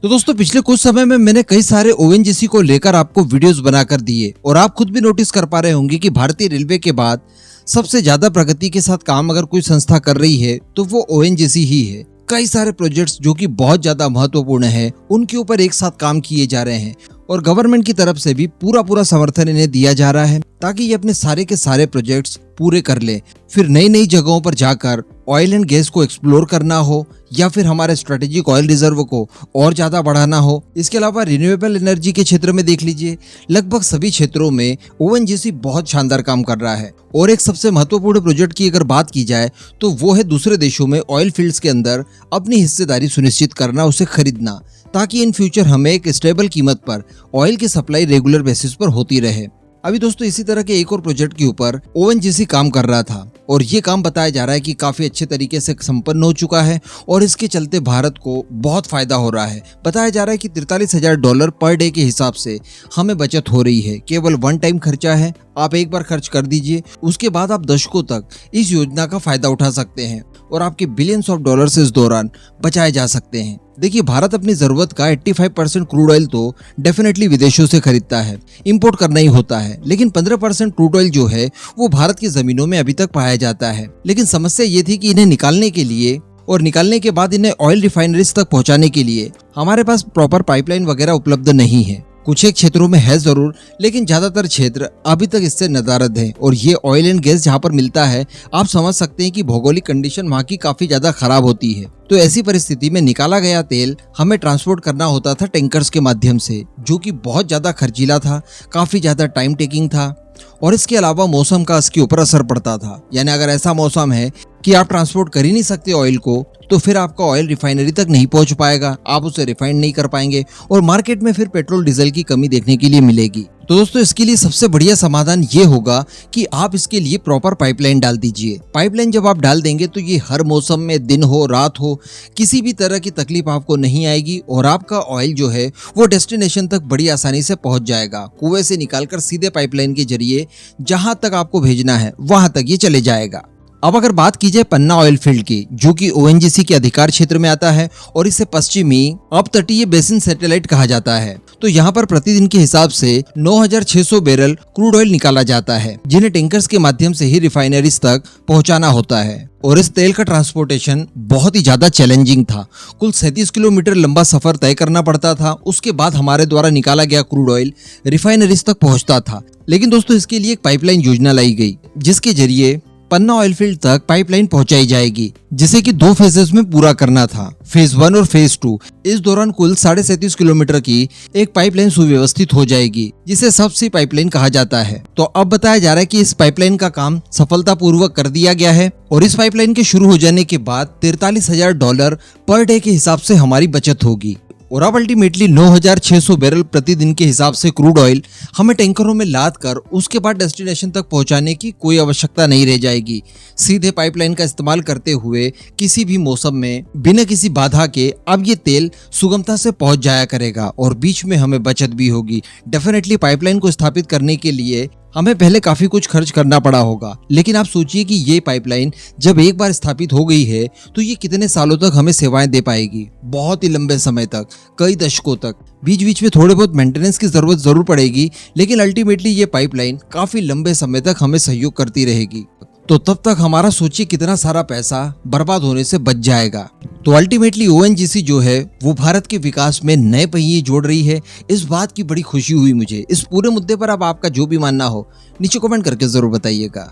तो दोस्तों पिछले कुछ समय में मैंने कई सारे ओएनजीसी को लेकर आपको वीडियोस बनाकर दिए और आप खुद भी नोटिस कर पा रहे होंगे कि भारतीय रेलवे के बाद सबसे ज्यादा प्रगति के साथ काम अगर कोई संस्था कर रही है तो वो ओएनजीसी ही है। कई सारे प्रोजेक्ट्स जो कि बहुत ज्यादा महत्वपूर्ण है उनके ऊपर एक साथ काम किए जा रहे हैं और गवर्नमेंट की तरफ से भी पूरा समर्थन इन्हें दिया जा रहा है ताकि ये अपने सारे के सारे प्रोजेक्ट्स पूरे कर ले। फिर नई नई जगहों पर जाकर ऑयल एंड गैस को एक्सप्लोर करना हो या फिर हमारे स्ट्रेटेजिक ऑयल रिजर्व को और ज्यादा बढ़ाना हो। इसके अलावा रिन्यूएबल एनर्जी के क्षेत्र में देख लीजिए, लगभग सभी क्षेत्रों में ओएनजीसी बहुत शानदार काम कर रहा है। और एक सबसे महत्वपूर्ण प्रोजेक्ट की अगर बात की जाए तो वो है दूसरे देशों में ऑयल फील्ड्स के अंदर अपनी हिस्सेदारी सुनिश्चित करना, उसे खरीदना, ताकि इन फ्यूचर हमें एक स्टेबल कीमत पर ऑयल की सप्लाई रेगुलर बेसिस पर होती रहे। अभी दोस्तों इसी तरह के एक और प्रोजेक्ट के ऊपर ओएनजीसी काम कर रहा था और ये काम बताया जा रहा है कि काफी अच्छे तरीके से संपन्न हो चुका है और इसके चलते भारत को बहुत फायदा हो रहा है। बताया जा रहा है कि $43,000 पर डे के हिसाब से हमें बचत हो रही है। केवल वन टाइम खर्चा है, आप एक बार खर्च कर दीजिए, उसके बाद आप दशकों तक इस योजना का फायदा उठा सकते हैं और आपके बिलियंस ऑफ डॉलर्स इस दौरान बचाए जा सकते हैं। देखिए, भारत अपनी जरूरत का 85% क्रूड ऑयल तो डेफिनेटली विदेशों से खरीदता है, इंपोर्ट करना ही होता है, लेकिन 15% क्रूड ऑयल जो है वो भारत की जमीनों में अभी तक पाया जाता है। लेकिन समस्या ये थी कि इन्हें निकालने के लिए और निकालने के बाद इन्हें ऑयल रिफाइनरीज तक पहुंचाने के लिए हमारे पास प्रॉपर पाइपलाइन वगैरह उपलब्ध नहीं है। कुछ एक क्षेत्रों में है जरूर, लेकिन ज्यादातर क्षेत्र अभी तक इससे नदारद हैं और ये ऑयल एंड गैस जहाँ पर मिलता है आप समझ सकते हैं कि भौगोलिक कंडीशन वहाँ की काफी ज्यादा खराब होती है। तो ऐसी परिस्थिति में निकाला गया तेल हमें ट्रांसपोर्ट करना होता था टैंकर्स के माध्यम से, जो कि बहुत ज्यादा खर्चीला था, काफी ज्यादा टाइम टेकिंग था और इसके अलावा मौसम का इसके ऊपर असर पड़ता था। यानी अगर ऐसा मौसम है कि आप ट्रांसपोर्ट कर ही नहीं सकते ऑयल को, तो फिर आपका ऑयल रिफाइनरी तक नहीं पहुंच पाएगा, आप उसे रिफाइंड नहीं कर पाएंगे और मार्केट में फिर पेट्रोल डीजल की कमी देखने के लिए मिलेगी। तो दोस्तों इसके लिए सबसे बढ़िया समाधान ये होगा कि आप इसके लिए प्रॉपर पाइपलाइन डाल दीजिए। पाइपलाइन जब आप डाल देंगे तो ये हर मौसम में, दिन हो रात हो, किसी भी तरह की तकलीफ आपको नहीं आएगी और आपका ऑयल जो है वो डेस्टिनेशन तक बड़ी आसानी से पहुंच जाएगा। कुएं से निकालकर सीधे पाइपलाइन के जरिए जहां तक आपको भेजना है वहां तक ये चले जाएगा। अब अगर बात की जाए पन्ना ऑयल फील्ड की, जो कि ओएनजीसी के अधिकार क्षेत्र में आता है और इसे पश्चिमी अपतटीय बेसिन सैटेलाइट कहा जाता है, तो यहाँ पर प्रतिदिन के हिसाब से 9,600 बैरल क्रूड ऑयल निकाला जाता है, जिन्हें टैंकर्स के माध्यम से ही रिफाइनरीज तक पहुंचाना होता है। और इस तेल का ट्रांसपोर्टेशन बहुत ही ज्यादा चैलेंजिंग था। कुल 37 किलोमीटर लंबा सफर तय करना पड़ता था। उसके बाद हमारे द्वारा निकाला गया क्रूड ऑयल रिफाइनरीज तक पहुंचता था। लेकिन दोस्तों इसके लिए एक पाइपलाइन योजना लाई गई, जिसके जरिए पन्ना ऑयल फील्ड तक पाइपलाइन पहुंचाई जाएगी, जिसे कि 2 फेजेस में पूरा करना था, फेज 1 और फेज 2। इस दौरान कुल 37.5 किलोमीटर की एक पाइपलाइन सुव्यवस्थित हो जाएगी, जिसे सबसी पाइपलाइन कहा जाता है। तो अब बताया जा रहा है कि इस पाइपलाइन का काम सफलतापूर्वक कर दिया गया है और इस पाइपलाइन के शुरू हो जाने के बाद $43,000 पर डे के हिसाब से हमारी बचत होगी और अब अल्टीमेटली 9,600 बैरल प्रतिदिन के हिसाब से क्रूड ऑयल हमें टैंकरों में लाद कर उसके बाद डेस्टिनेशन तक पहुंचाने की कोई आवश्यकता नहीं रह जाएगी। सीधे पाइपलाइन का इस्तेमाल करते हुए किसी भी मौसम में बिना किसी बाधा के अब ये तेल सुगमता से पहुंच जाया करेगा और बीच में हमें बचत भी होगी। डेफिनेटली पाइपलाइन को स्थापित करने के लिए हमें पहले काफी कुछ खर्च करना पड़ा होगा, लेकिन आप सोचिए कि ये पाइपलाइन जब एक बार स्थापित हो गई है तो ये कितने सालों तक हमें सेवाएं दे पाएगी, बहुत ही लंबे समय तक, कई दशकों तक। बीच बीच में थोड़े बहुत मेंटेनेंस की जरूरत जरूर पड़ेगी, लेकिन अल्टीमेटली ये पाइपलाइन काफी लंबे समय तक हमें सहयोग करती रहेगी। तो तब तक हमारा सोचिए कितना सारा पैसा बर्बाद होने से बच जाएगा। तो अल्टीमेटली ओएनजीसी जो है वो भारत के विकास में नए पहिए जोड़ रही है। इस बात की बड़ी खुशी हुई मुझे। इस पूरे मुद्दे पर अब आपका जो भी मानना हो नीचे कमेंट करके जरूर बताइएगा।